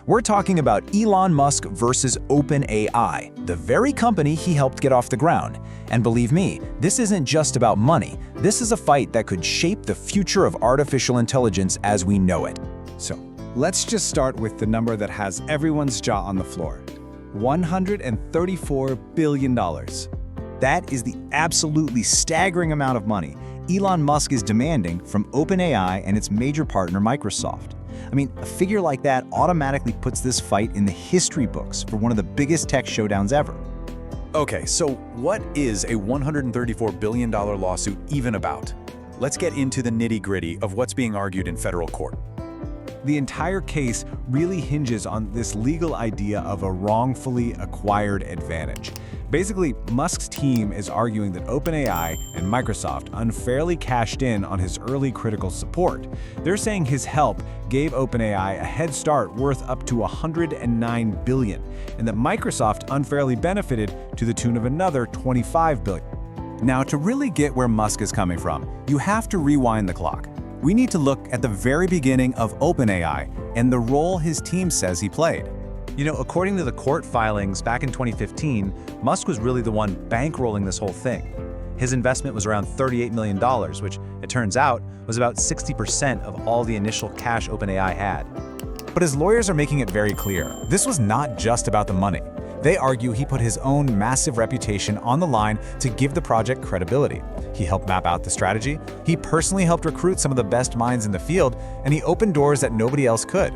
We're talking about Elon Musk versus OpenAI, the very company he helped get off the ground. And believe me, this isn't just about money. This is a fight that could shape the future of artificial intelligence as we know it. So, let's just start with the number that has everyone's jaw on the floor. $134 billion. That is the absolutely staggering amount of money Elon Musk is demanding from OpenAI and its major partner Microsoft. I mean, a figure like that automatically puts this fight in the history books for one of the biggest tech showdowns ever. Okay, so what is a $134 billion lawsuit even about? Let's get into the nitty-gritty of what's being argued in federal court. The entire case really hinges on this legal idea of a wrongfully acquired advantage. Basically, Musk's team is arguing that OpenAI and Microsoft unfairly cashed in on his early critical support. They're saying his help gave OpenAI a head start worth up to $109 billion, and that Microsoft unfairly benefited to the tune of another $25 billion. Now, to really get where Musk is coming from, you have to rewind the clock. We need to look at the very beginning of OpenAI and the role his team says he played. You know, according to the court filings back in 2015, Musk was really the one bankrolling this whole thing. His investment was around $38 million, which, it turns out, was about 60% of all the initial cash OpenAI had. But his lawyers are making it very clear, this was not just about the money. They argue he put his own massive reputation on the line to give the project credibility. He helped map out the strategy, he personally helped recruit some of the best minds in the field, and he opened doors that nobody else could.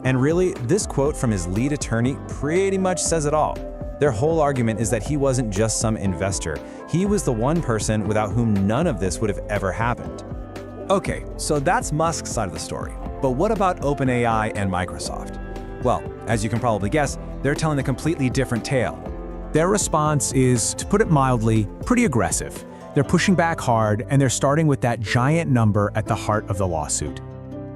And really, this quote from his lead attorney pretty much says it all. Their whole argument is that he wasn't just some investor. He was the one person without whom none of this would have ever happened. Okay, so that's Musk's side of the story. But what about OpenAI and Microsoft? Well, as you can probably guess, they're telling a completely different tale. Their response is, to put it mildly, pretty aggressive. They're pushing back hard, and they're starting with that giant number at the heart of the lawsuit.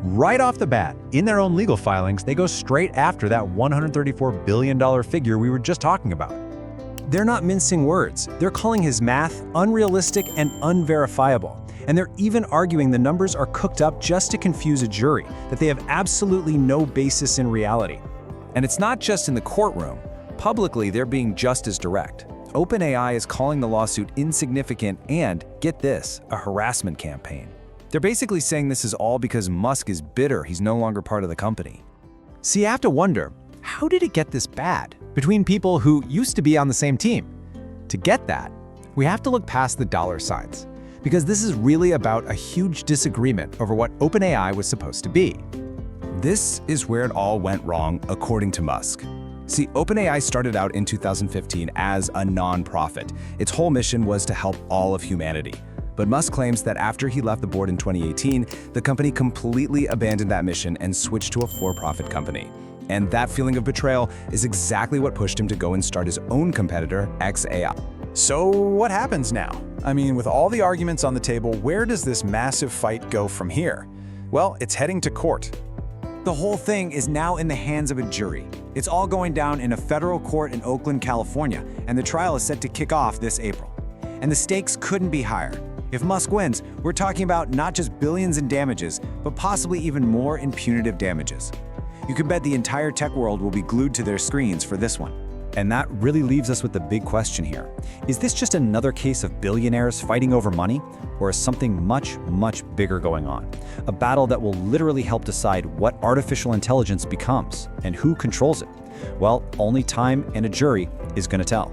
Right off the bat, in their own legal filings, they go straight after that $134 billion figure we were just talking about. They're not mincing words. They're calling his math unrealistic and unverifiable. And they're even arguing the numbers are cooked up just to confuse a jury, that they have absolutely no basis in reality. And it's not just in the courtroom. Publicly, they're being just as direct. OpenAI is calling the lawsuit insignificant and, get this, a harassment campaign. They're basically saying this is all because Musk is bitter he's no longer part of the company. So you have to wonder, how did it get this bad between people who used to be on the same team? To get that, we have to look past the dollar signs, because this is really about a huge disagreement over what OpenAI was supposed to be. This is where it all went wrong, according to Musk. See, OpenAI started out in 2015 as a non-profit. Its whole mission was to help all of humanity. But Musk claims that after he left the board in 2018, the company completely abandoned that mission and switched to a for-profit company. And that feeling of betrayal is exactly what pushed him to go and start his own competitor, xAI. So what happens now? I mean, with all the arguments on the table, where does this massive fight go from here? Well, it's heading to court. The whole thing is now in the hands of a jury. It's all going down in a federal court in Oakland, California, and the trial is set to kick off this April. And the stakes couldn't be higher. If Musk wins, we're talking about not just billions in damages, but possibly even more in punitive damages. You can bet the entire tech world will be glued to their screens for this one. And that really leaves us with the big question here. Is this just another case of billionaires fighting over money? Or is something much, much bigger going on? A battle that will literally help decide what artificial intelligence becomes and who controls it? Well, only time and a jury is going to tell.